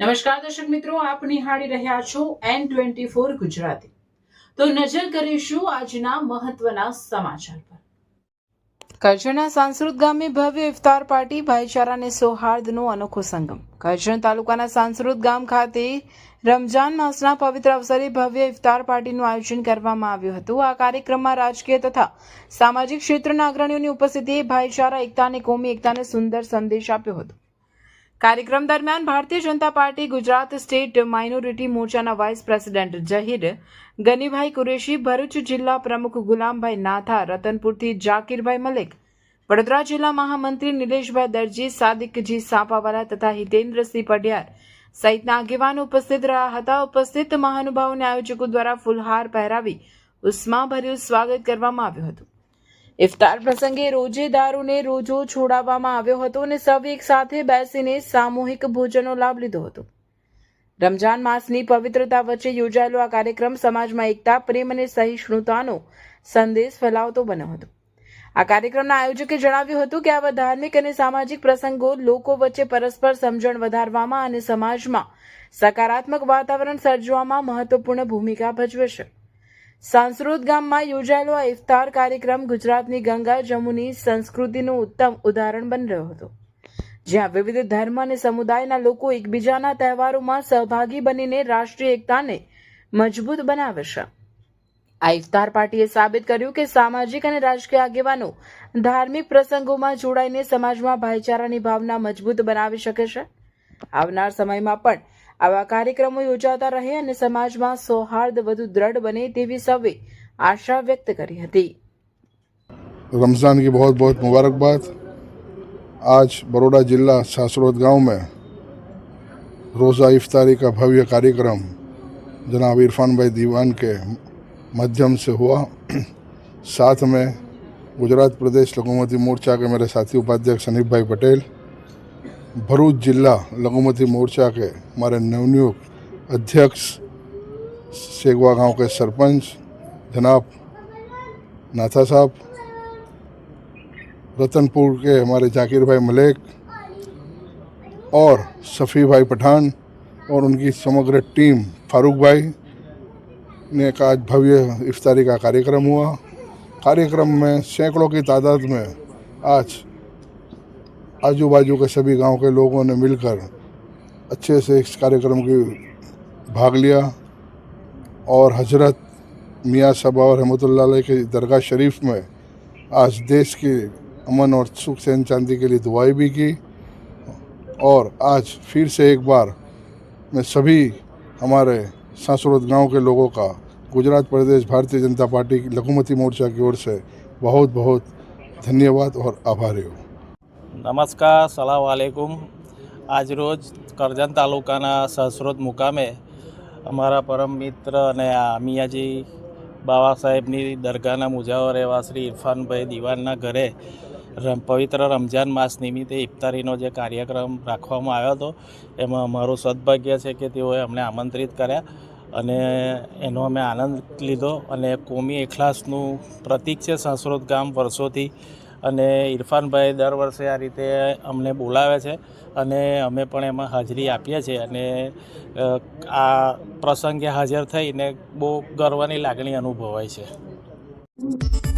નમસ્કાર દર્શક મિત્રો, આપ નિહાળી રહ્યા છો N24 ગુજરાતી। તો નજર કરીશું આજના મહત્વના સમાચાર પર। કરજણના સાંસરુદ ગામે ભવ્ય ઇફતાર પાર્ટી, ભાઈચારા અને સૌહાર્દનો અનોખો સંગમ। કરજણ તાલુકાના સાંસરુદ ગામ ખાતે રમજાન માસના પવિત્ર અવસરે ભવ્ય ઇફતાર પાર્ટીનું આયોજન કરવામાં આવ્યું હતું। આ કાર્યક્રમમાં રાજકીય તથા સામાજિક ક્ષેત્રના અગ્રણીઓની ઉપસ્થિતિએ ભાઈચારા, એકતા અને કોમી એકતાને સુંદર સંદેશ આપ્યો હતો। કાર્યક્રમ દરમિયાન Bharatiya Janata party Gujarat state minority મોરચાના વાઇસ પ્રેસિડેન્ટ જહીર ગનીભાઈ કુરેશી, ભરૂચ જિલ્લા પ્રમુખ ગુલામભાઈ નાથા, રતનપુરથી જાકીરભાઈ મલિક, વડોદરા જિલ્લા મહામંત્રી નિલેશભાઈ દરજી, સાદિકજી સાપાવાલા તથા હિતેન્દ્રસિંહ પઢિયાર સહિતના આગેવાનો ઉપસ્થિત રહ્યા હતા। ઉપસ્થિત મહાનુભાવોને આયોજકો દ્વારા ફૂલહાર પહેરાવી ઉષ્માભર્યું સ્વાગત કરવામાં આવ્યું હતું। ઇફતાર પ્રસંગે રોજેદારોને રોજો છોડાવવામાં આવ્યો હતો અને સૌ એક સાથે બેસીને સામૂહિક ભોજનનો લાભ લીધો હતો। રમજાન માસની પવિત્રતા વચ્ચે યોજાયેલો આ કાર્યક્રમ સમાજમાં એકતા, પ્રેમ અને સહિષ્ણુતાનો સંદેશ ફેલાવતો બન્યો હતો। આ કાર્યક્રમના આયોજકે જણાવ્યું હતું કે આવા ધાર્મિક અને સામાજિક પ્રસંગો લોકો વચ્ચે પરસ્પર સમજણ વધારવામાં અને સમાજમાં સકારાત્મક વાતાવરણ સર્જવામાં મહત્વપૂર્ણ ભૂમિકા ભજવે છે। સાંસરુદ ગામમાં યોજાયેલો આ ઇફતાર કાર્યક્રમ ગુજરાતની ગંગા જમુની સંસ્કૃતિનું ઉત્તમ ઉદાહરણ બની રહ્યો હતો, જ્યાં વિવિધ ધર્મ અને સમુદાયના લોકો એકબીજાના તહેવારોમાં સહભાગી બનીને રાષ્ટ્રીય એકતાને મજબૂત બનાવે છે। આ ઇફતાર પાર્ટીએ સાબિત કર્યું કે સામાજિક અને રાજકીય આગેવાનો ધાર્મિક પ્રસંગોમાં જોડાઈને સમાજમાં ભાઈચારાની ભાવના મજબૂત બનાવી શકે છે। આવનાર સમયમાં પણ આવા કાર્યક્રમો યોજાતા રહે અને સમાજમાં સૌહાર્દ વધુ દ્રઢ બને તેવી સૌએ आशा व्यक्त करी थी। रमज़ान की बहुत बहुत मुबारकबाद। आज बड़ौदा जिला सासरोद गांव में रोज़ा इफ्तारी का भव्य कार्यक्रम जनाब इरफान भाई दीवान के माध्यम से हुआ। साथ में गुजरात प्रदेश लघुमती मोर्चा के मेरे साथी उपाध्यक्ष सनीप भाई पटेल, भरूच जिला लघुमती मोर्चा के हमारे नवनियुक्त अध्यक्ष सेगवा गांव के सरपंच जनाब नाथा साहब, रतनपुर के हमारे जाकिर भाई मलिक और सफ़ी भाई पठान और उनकी समग्र टीम, फारूक भाई ने का आज भव्य इफ्तारी का कार्यक्रम हुआ। कार्यक्रम में सैकड़ों की तादाद में आज आजू बाजू के सभी गांव के लोगों ने मिलकर अच्छे से इस कार्यक्रम की भाग लिया और हजरत मियाँ साहबा और रहमतुल्लाह अलैह के दरगाह शरीफ में आज देश की अमन और सुख चैन चांदी के लिए दुआएं भी की। और आज फिर से एक बार मैं सभी हमारे सासरोद गांव के लोगों का गुजरात प्रदेश भारतीय जनता पार्टी की लघुमती मोर्चा की ओर से बहुत बहुत धन्यवाद और आभारी हूँ। नमस्कार, सलाम वालेकुम। आज रोज करजन तालुकाना सासरोद मुकामे अमारा परम मित्र अने मियाजी बाबा साहेबनी दरगाहना मुजावर एवा श्री इरफानभाई दीवानना घरे पवित्र रमजान मास निमित्ते इफ्तारीनो जे कार्यक्रम राखवामां आव्यो हतो एमां अमारुं सद्भाग्य छे के तेओए अमने आमंत्रित कर्या अने एनो अमे आनंद लीधो अने कोमी एखलासनुं प्रतीक छे सासरोद गाम वर्षोथी। अने इरफानभाई दर वर्षे आ रीते अमने बोलावे छे अने अमे पण एमां हाजरी आपीए छीए अने आ प्रसंगे हाजर थईने बहु गर्वनी लागणी अनुभवाय छे।